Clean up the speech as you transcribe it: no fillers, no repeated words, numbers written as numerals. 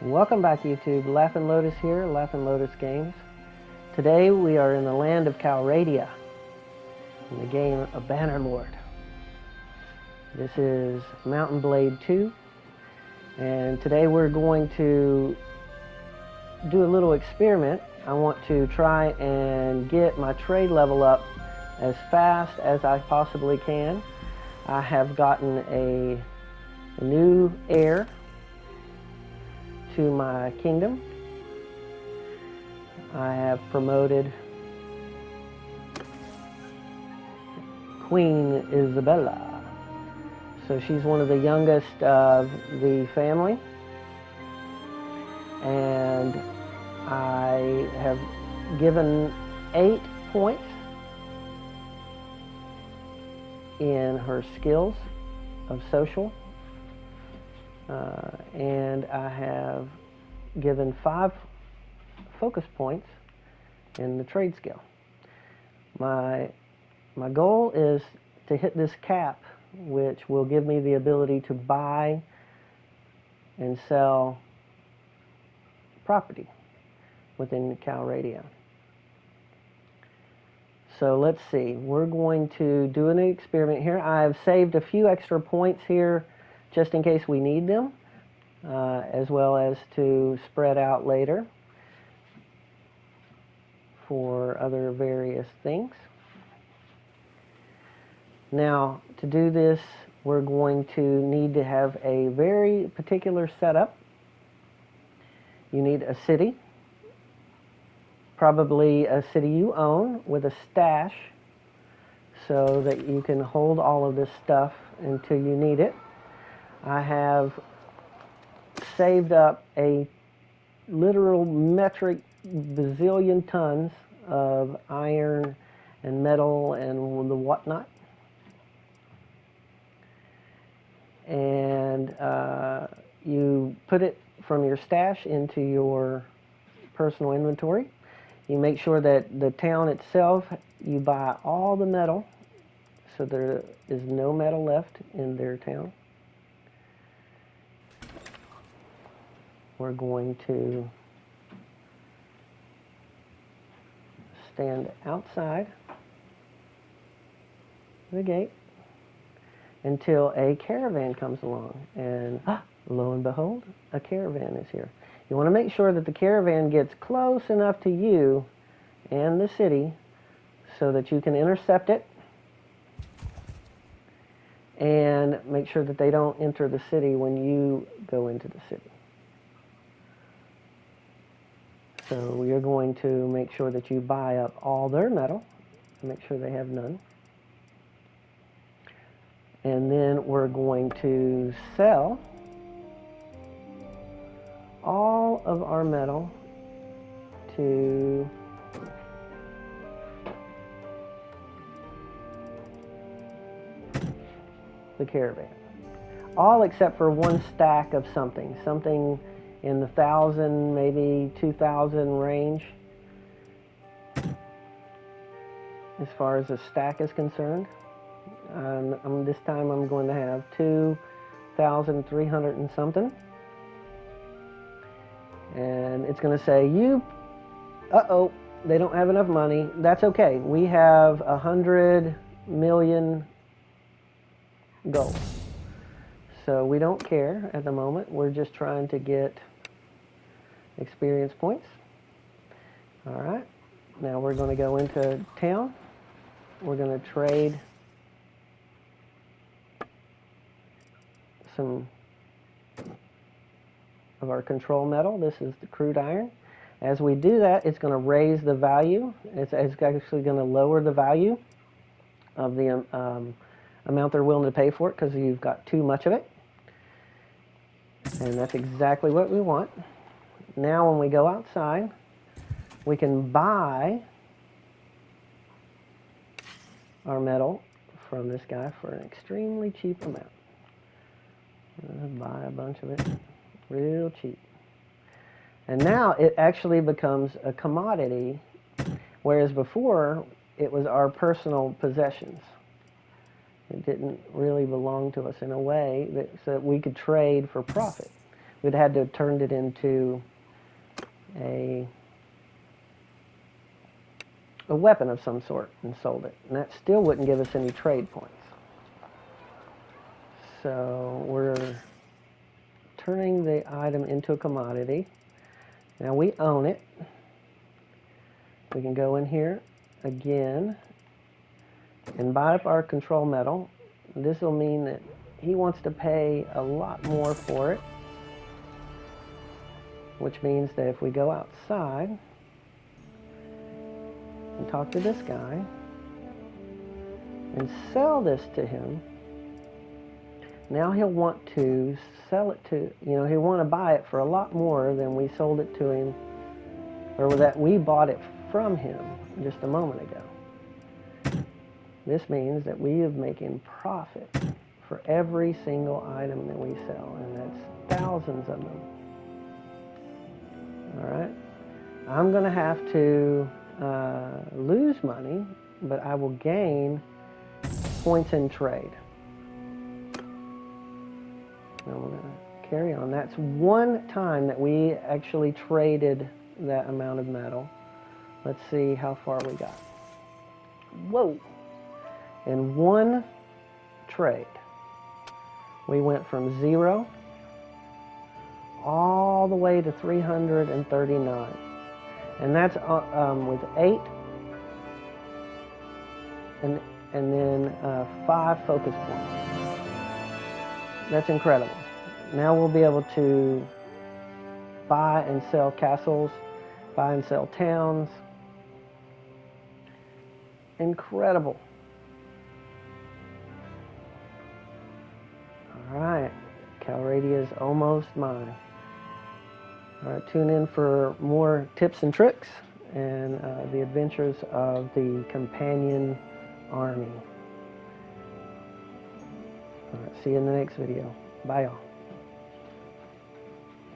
Welcome back, YouTube. Laughing Lotus here, Laughing Lotus Games. Today we are in the land of Calradia, in the game of Bannerlord. This is Mountain Blade 2, and today we're going to do a little experiment. I want to try and get my trade level up as fast as I possibly can. I have gotten a new heir to my kingdom. I have promoted Queen Isabella. So she's one of the youngest of the family. And I have given 8 points in her skills of social. And I have given 5 focus points in the trade skill. My goal is to hit this cap, which will give me the ability to buy and sell property within Calradia. So let's see, we're going to do an experiment here. I've saved a few extra points here just in case we need them, as well as to spread out later for other various things. Now, to do this, we're going to need to have a very particular setup. You need a city, probably a city you own with a stash so that you can hold all of this stuff until you need it. I have saved up a literal metric bazillion tons of iron and metal and the whatnot. And you put it from your stash into your personal inventory. You make sure that the town itself, you buy all the metal so there is no metal left in their town. We're going to stand outside the gate until a caravan comes along, and lo and behold, a caravan is here. You want to make sure that the caravan gets close enough to you and the city so that you can intercept it and make sure that they don't enter the city when you go into the city. So we are going to make sure that you buy up all their metal, make sure they have none. And then we're going to sell all of our metal to the caravan. All except for 1 stack of something in the 1,000, maybe 2,000 range as far as a stack is concerned. This time I'm going to have 2,300 and something. And it's going to say, they don't have enough money. That's okay. We have 100 million gold. So we don't care at the moment. We're just trying to get experience points. All right. Now we're going to go into town. We're going to trade some of our control metal. This is the crude iron. As we do that, it's going to raise the value. It's actually going to lower the value of the amount they're willing to pay for it because you've got too much of it. And that's exactly what we want. Now when we go outside, we can buy our metal from this guy for an extremely cheap amount. Buy a bunch of it real cheap. And now it actually becomes a commodity, whereas before it was our personal possessions. It didn't really belong to us in a way so that we could trade for profit. We'd had to have turned it into a weapon of some sort and sold it. And that still wouldn't give us any trade points. So we're turning the item into a commodity. Now we own it. We can go in here again and buy up our control metal. This will mean that he wants to pay a lot more for it, which means that if we go outside and talk to this guy and sell this to him, now he'll want to sell it to, he'll want to buy it for a lot more than we sold it to him, or that we bought it from him just a moment ago. This means that we are making profit for every single item that we sell, and that's thousands of them. All right. I'm going to have to lose money, but I will gain points in trade. Now we're going to carry on. That's one time that we actually traded that amount of metal. Let's see how far we got. Whoa! In one trade, we went from 0 all the way to 339. And that's with 8 and then 5 focus points. That's incredible. Now we'll be able to buy and sell castles, buy and sell towns. Incredible. All right, Calradia is almost mine. All right, tune in for more tips and tricks and the adventures of the companion army. All right, see you in the next video. Bye, y'all.